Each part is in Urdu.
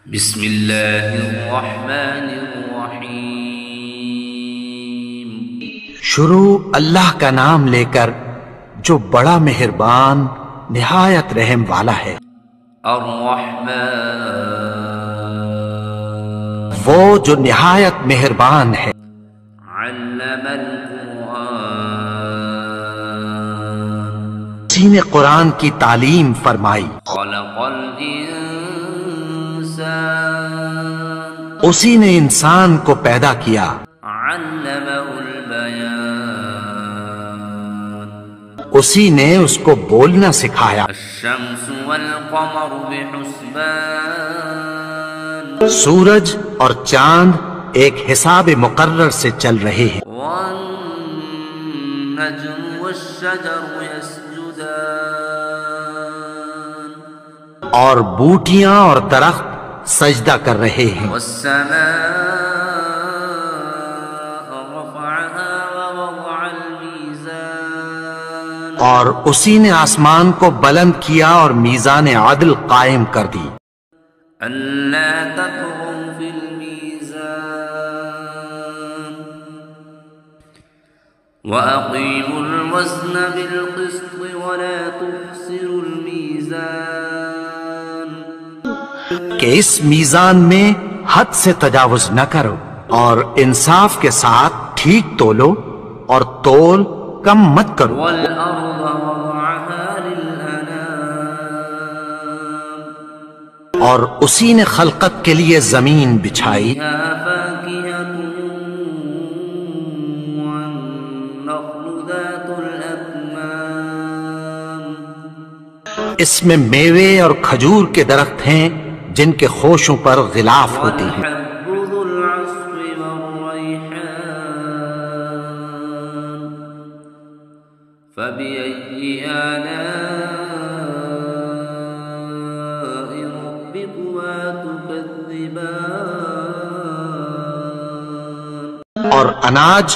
بسم اللہ الرحمن الرحیم۔ شروع اللہ کا نام لے کر جو بڑا مہربان نہایت رحم والا ہے۔ الرحمن، وہ جو نہایت مہربان ہے۔ علم القرآن، اسی نے قرآن کی تعلیم فرمائی۔ خلق الانسان، اسی نے انسان کو پیدا کیا۔ علمہ البیان، اسی نے اس کو بولنا سکھایا۔ الشمس والقمر بحسبان، سورج اور چاند ایک حساب مقرر سے چل رہے ہیں۔ والنجم والشجر يسجدان، اور بوٹیاں اور درخت سجدہ کر رہے ہیں۔ والسماء رفعها ووضع الميزان، اور اسی نے آسمان کو بلند کیا اور میزان عدل قائم کر دی۔ ألا تطغوا في الميزان، وأقيموا الوزن بالقسط ولا تخسروا الميزان، کہ اس میزان میں حد سے تجاوز نہ کرو اور انصاف کے ساتھ ٹھیک تولو اور تول کم مت کرو۔ والأرض وضعها للأنام، اور اسی نے خلقت کے لیے زمین بچھائی، فيها فاكهة والنخل ذات الأكمام، اس میں میوے اور کھجور کے درخت ہیں جن کے خوشوں پر غلاف ہوتی ہیں۔ والحب ذو العصف والريحان، فبأي آلاء ربكما تكذبان، اور اناج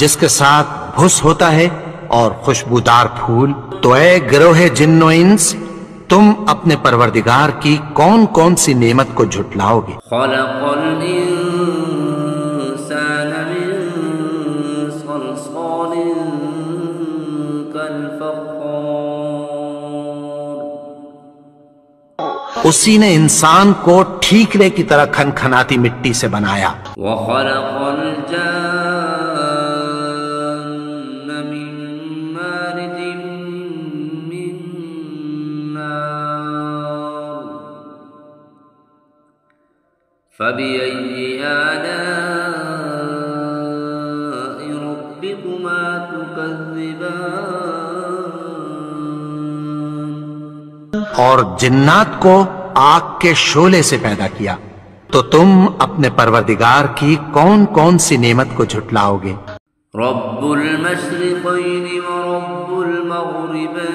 جس کے ساتھ بھس ہوتا ہے اور خوشبودار پھول۔ تو اے گروہ جن و انس، تم اپنے پروردگار کی کون کون سی نعمت کو جھٹلاؤ گے؟ خلق الإنسان من صلصال كالفخار، اسی نے انسان کو ٹھیکرے کی طرح کھنکھناتی مٹی سے بنایا۔ وخلق الجان من مارج من نار، فبأي آلاء ربكما تكذبان، اور جنات کو آگ کے شعلے سے پیدا کیا، تو تم اپنے پروردگار کی کون کون سی نعمت کو جھٹلاؤ گے؟ رب المشرقين ورب المغربين،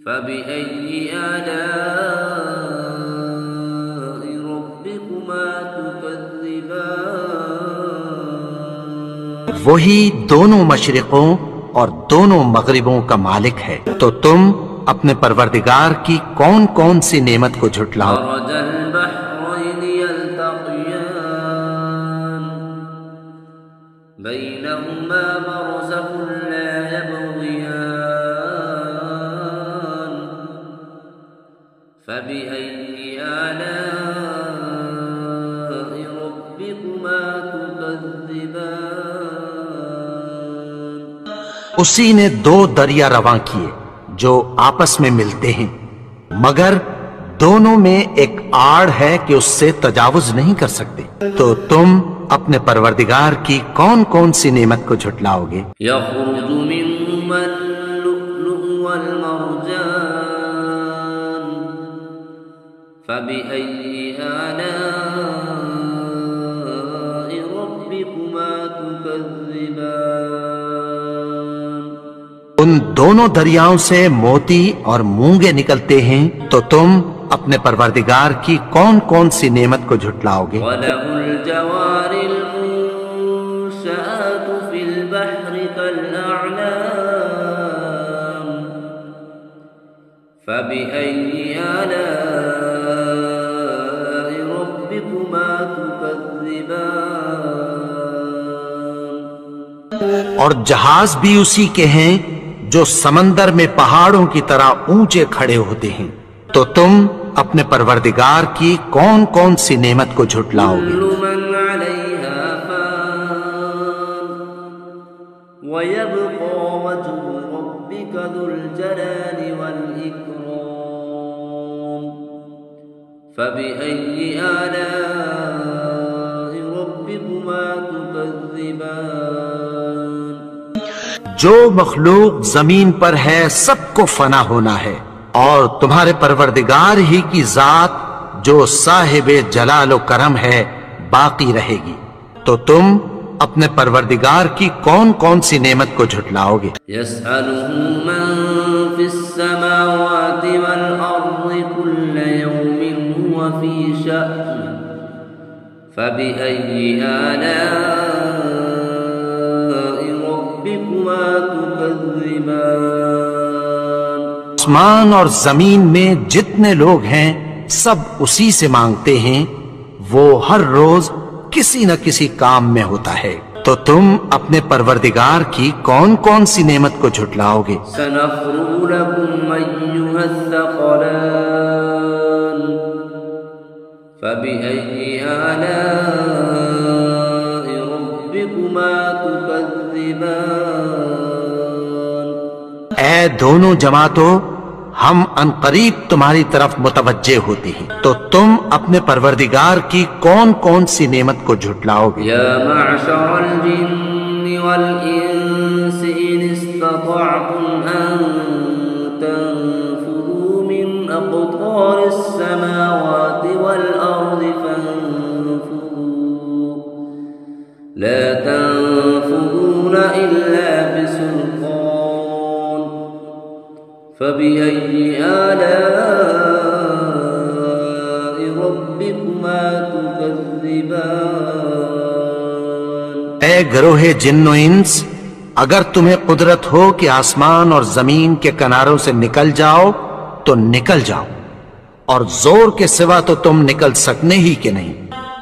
فبأي آلاء ربكما تكذبان، وہی دونوں مشرقوں اور دونوں مغربوں کا مالک ہے، تو تم اپنے پروردگار کی کون کون سی نعمت کو جھٹلاؤ؟ مرج البحرين يلتقيان، بينهما برزخ لا يبغيان، فبأي آلاء ربكما تكذبان، اسی نے دو دریا رواں کیے جو آپس میں ملتے ہیں، مگر دونوں میں ایک آڑ ہے کہ اس سے تجاوز نہیں کر سکتے، تو تم اپنے پروردگار کی کون کون سی نعمت کو جھٹلاؤ گے؟ يخرج منهما اللؤلؤ والمرجان، فبأي آلاء ربكما تكذبان، ان دونوں دریاؤں سے موتی اور مونگے نکلتے ہیں، تو تم اپنے پروردگار کی کون کون سی نعمت کو جھٹلاؤ گے؟ وله الجوار المنشآت في البحر كالأعلام، فبأي آلاء ربكما تكذبان اور جہاز بھی اسی کے ہیں جو سمندر میں پہاڑوں کی طرح اونچے کھڑے ہوتے ہیں، تو تم اپنے پروردگار کی کون کون سی نعمت کو جھٹلاؤ گے؟ كل من عليها فان ويبقى وجه ربك ذو الجلال والإكرام فبأي آلاء ربكما تكذبان جو مخلوق زمین پر ہے سب کو فنا ہونا ہے، اور تمہارے پروردگار ہی کی ذات جو صاحب جلال و کرم ہے باقی رہے گی، تو تم اپنے پروردگار کی کون کون سی نعمت کو جھٹلاؤ گے؟ يسأله من في السماوات والأرض كل يوم هو في شأن فبأي آلاء ربكما تكذبان آسمان اور زمین میں جتنے لوگ ہیں سب اسی سے مانگتے ہیں، وہ ہر روز کسی نہ کسی کام میں ہوتا ہے، تو تم اپنے پروردگار کی کون کون سی نعمت کو جھٹلاؤ گے؟ سنفرغ لكم أيها الثقلان فبأي آلاء ربكما تكذبان اے دونوں جماعتوں، ہم عنقریب تمہاری طرف متوجہ ہوتے ہیں، تو تم اپنے پروردگار کی کون کون سی نعمت کو جھٹلاؤ گے؟ يا معشر الجن والإنس إن استطعتم أن تنفذوا من أقطار السماوات والأرض فانفذوا لا تنفذون إلا بسلطان فبأي آلاء ربكما تكذبان اے گروہ جن و انس، اگر تمہیں قدرت ہو کہ آسمان اور زمین کے کناروں سے نکل جاؤ تو نکل جاؤ، اور زور کے سوا تو تم نکل سکنے ہی کہ نہیں،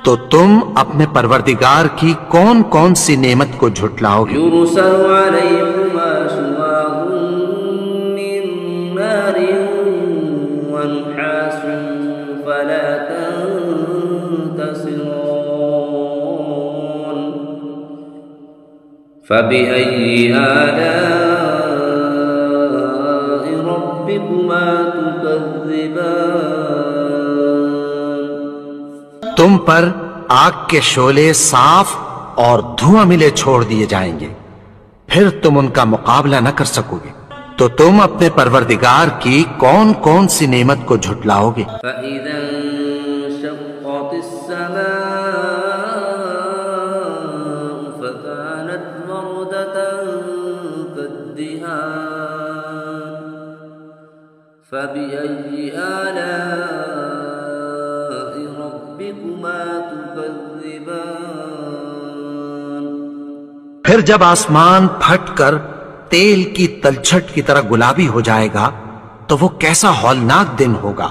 تو تم اپنے پروردگار کی کون کون سی نعمت کو جھٹلاؤ گے؟ يرسل عليكما شواظ من نار ونحاس فلا تنتصران فبأي آلاء ربكما تكذبان تم پر آگ کے شعلے صاف اور دھواں ملے چھوڑ دیے جائیں گے، پھر تم ان کا مقابلہ نہ کر سکو گے، تو تم اپنے پروردگار کی کون کون سی نعمت کو جھٹلاؤ گے؟ فإذا انشقت السماء فكانت وردة كالدهان فبأي آلاء ربكما تكذبان پھر جب آسمان پھٹ کر تیل کی تلچھٹ کی طرح گلابی ہو جائے گا تو وہ کیسا ہولناک دن ہوگا،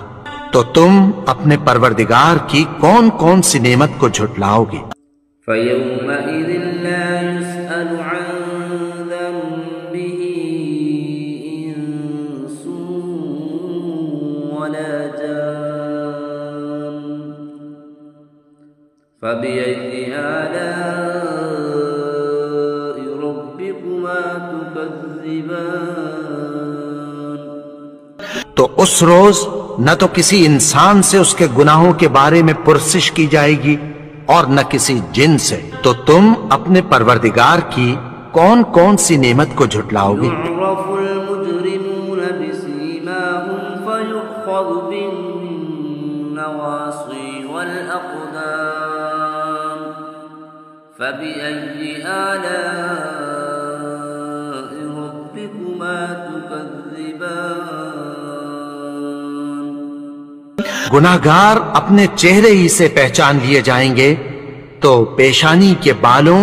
تو تم اپنے پروردگار کی کون کون سی نعمت کو جھٹلاؤ گے؟ فيومئذ لا يسأل عن ذنبه إنس ولا جان فبأي آلاء ربكما تكذبان تو اس روز نہ تو کسی انسان سے اس کے گناہوں کے بارے میں پرسش کی جائے گی اور نہ کسی جن سے، تو تم اپنے پروردگار کی کون کون سی نعمت کو جھٹلاؤ گے؟ يعرف المجرمون بسيماهم فيؤخذ بالنواصي والأقدام فبأي آلاء ربكما تكذبان گناہگار اپنے چہرے ہی سے پہچان لیے جائیں گے، تو پیشانی کے بالوں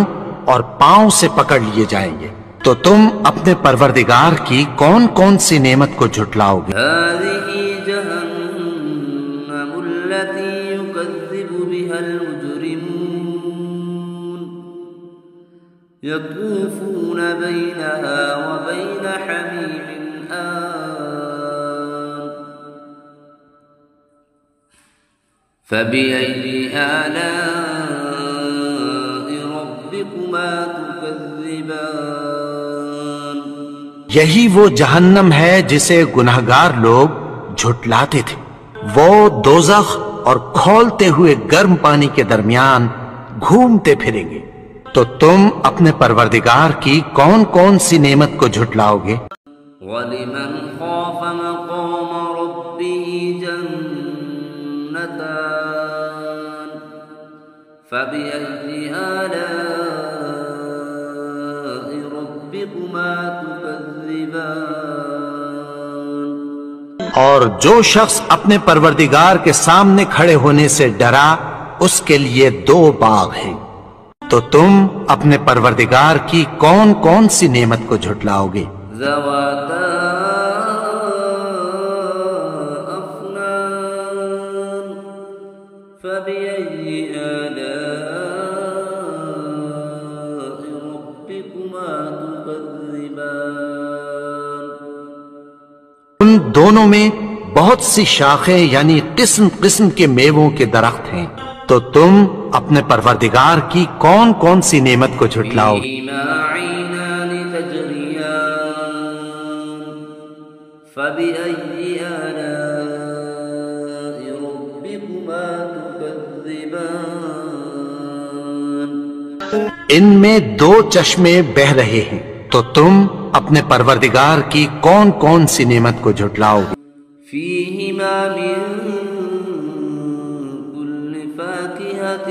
اور پاؤں سے پکڑ لیے جائیں گے، تو تم اپنے پروردگار کی کون کون سی نعمت کو جھٹلاؤ گے؟ هذه جهنم التي يكذب بها المجرمون يطوفون بينها وبين حميم آن فبأي آلاء ربكما تكذبان یہی وہ جہنم ہے جسے گنہگار لوگ جھٹلاتے تھے، وہ دوزخ اور کھولتے ہوئے گرم پانی کے درمیان گھومتے پھریں گے۔ تو تم اپنے پروردگار کی کون کون سی نعمت کو جھٹلاؤ گے؟ وَلِمَنْ خَافَ مَقَامَ رَبِّهِ جَنَّتَانِ فَبِأَيِّ آلَاءِ رَبِّكُمَا تُكَذِّبَانِ اور جو شخص اپنے پروردگار کے سامنے کھڑے ہونے سے ڈرا اس کے لیے دو باغ ہیں۔ تو تم اپنے پروردگار کی کون کون سی نعمت کو جھٹلاؤ گے؟ ذواتا افنان فبأي آلاء ربكما تكذبان ان دونوں میں بہت سی شاخیں یعنی قسم قسم کے میووں کے درخت ہیں، تو تم اپنے پروردگار کی کون کون سی نعمت کو جھٹلاؤ گے؟ فيهما عينان تجريان فبأي آلاء ربكما تكذبان ان میں دو چشمے بہہ رہے ہیں، تو تم اپنے پروردگار کی کون کون سی نعمت کو جھٹلاؤ گے؟ فيهما من كل فاكهة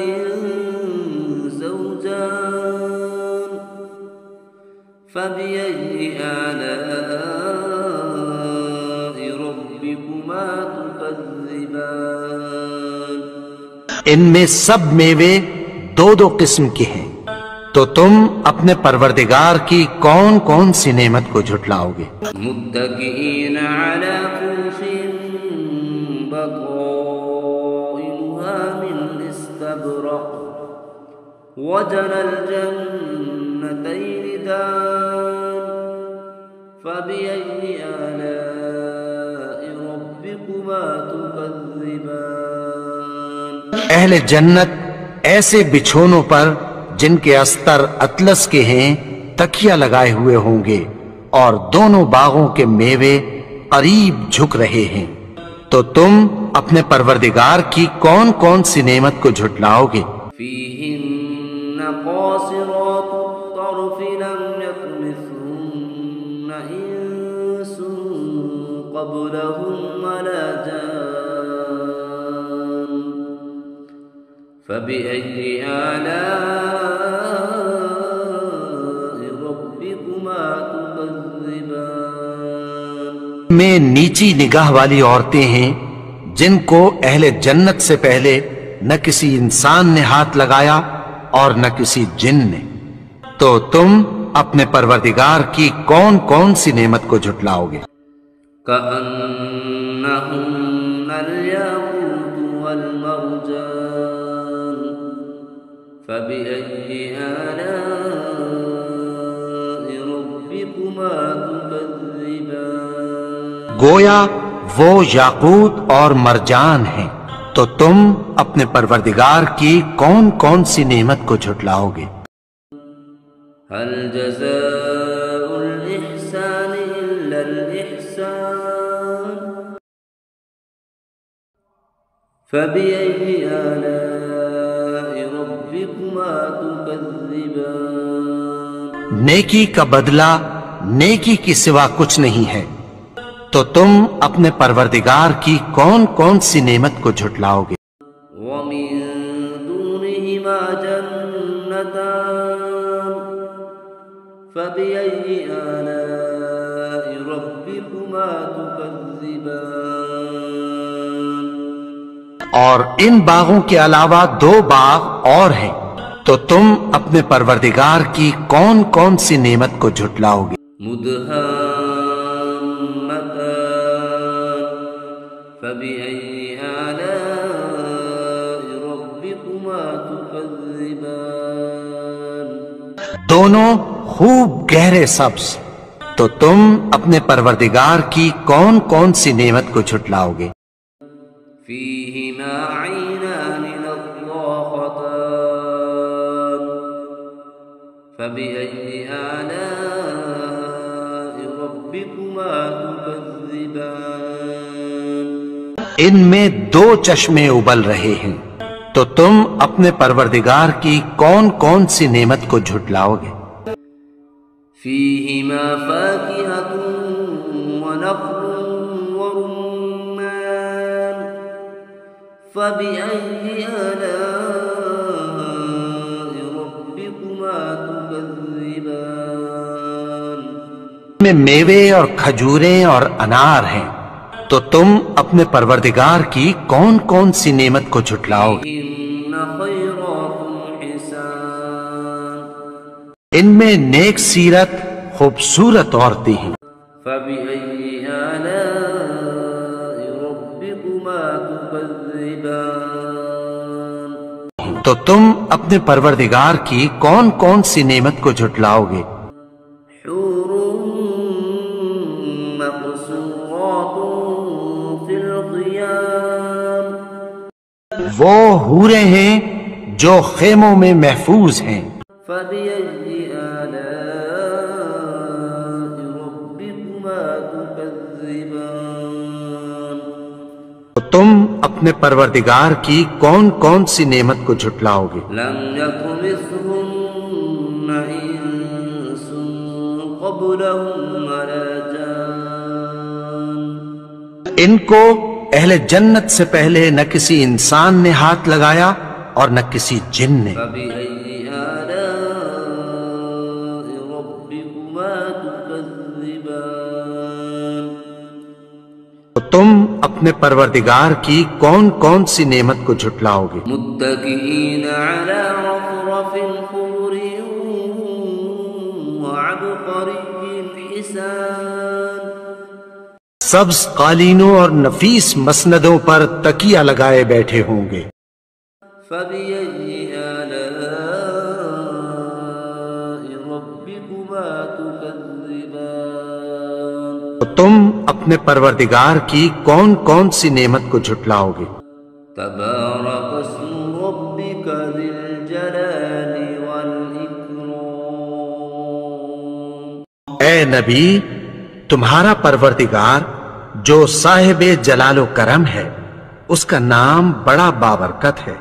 زوجان فبأي آلاء ربكما تكذبان ان میں سب میوے دو دو قسم کے ہیں، تو تم اپنے پروردگار کی کون کون سی نعمت کو جھٹلاؤ گے؟ متكئين على فرش بطائنها من استبرق وجنى الجنتين دان فبأي آلاء ربكما تكذبان اہل جنت ایسے بچھونوں پر جن کے استر اطلس کے ہیں تکیہ لگائے ہوئے ہوں گے، اور دونوں باغوں کے میوے قریب جھک رہے ہیں۔ تو تم اپنے پروردگار کی کون کون سی نعمت کو جھٹلاؤ گے؟ فيهن قاصرات الطرف لم يطمثهن إنس قبلهم ولا جان فبأي آلاء ربكما تكذبان میں نیچی نگاہ والی عورتیں ہیں جن کو اہل جنت سے پہلے نہ کسی انسان نے ہاتھ لگایا اور نہ کسی جن نے۔ تو تم اپنے پروردگار کی کون کون سی نعمت کو جھٹلاؤ گے؟ كأنهن الياقوت والمرجان فبأي آلاء ربكما تكذبان گویا وہ یاقوت اور مرجان ہیں، تو تم اپنے پروردگار کی کون کون سی نعمت کو جھٹلاؤ گے؟ هل جزاء الإحسان إلا الإحسان فبأي آلاء ربكما تكذبان نیکی کا بدلہ نیکی کی سوا کچھ نہیں ہے، تو تم اپنے پروردگار کی کون کون سی نعمت کو جھٹلاؤ گے؟ ومن دونهما جنتان فبأي آلاء ربكما تكذبان اور ان باغوں کے علاوہ دو باغ اور ہیں، تو تم اپنے پروردگار کی کون کون سی نعمت کو جھٹلاؤ گے؟ مدهامتان فبأي آلاء ربكما تكذبان دونوں خوب گہرے سبز، تو تم اپنے پروردگار کی کون کون سی نعمت کو جھٹلاؤ گے؟ فيهما عينان نضاختان فبأي آلاء ربكما تكذبان ان میں دو چشمے ابل رہے ہیں، تو تم اپنے پروردگار کی کون کون سی نعمت کو جھٹلاؤ گے؟ فيهما فاكهة ونخل ورمان فبأي آلاء ربكما تكذبان میں میوے اور کھجوریں اور انار ہیں، تو تم اپنے پروردگار کی کون کون سی نعمت کو جھٹلاؤ گے؟ إن خيركم حسان ان میں نیک سیرت خوبصورت عورتیں ہیں، فبأي آلاء ربكما تكذبان تو تم اپنے پروردگار کی کون کون سی نعمت کو جھٹلاؤ گے؟ حور مقصورات في الخيام وہ حوریں ہیں جو خیموں میں محفوظ ہیں، فبأي آلاء ربكما تكذبان تو تم اپنے پروردگار کی کون کون سی نعمت کو جھٹلاؤ گے؟ لم يطمثهن إنس قبلهم ولا جان ان کو اہل جنت سے پہلے نہ کسی انسان نے ہاتھ لگایا اور نہ کسی جن نے۔ فبأي آلاء ربكما تكذبان تو تم اپنے پروردگار کی کون کون سی نعمت کو جھٹلاؤ گے؟ متكئين على رفرف خضر وعبقري حسان سبز قالینوں اور نفیس مسندوں پر تکیہ لگائے بیٹھے ہوں گے۔ فبأي آلاء ربكما تكذبان تو تم اپنے پروردگار کی کون کون سی نعمت کو جھٹلاؤ گے؟ تبارك اسم ربك ذي الجلال والإكرام اے نبی، تمہارا پروردگار جو صاحب جلال و کرم ہے، اس کا نام بڑا بابرکت ہے۔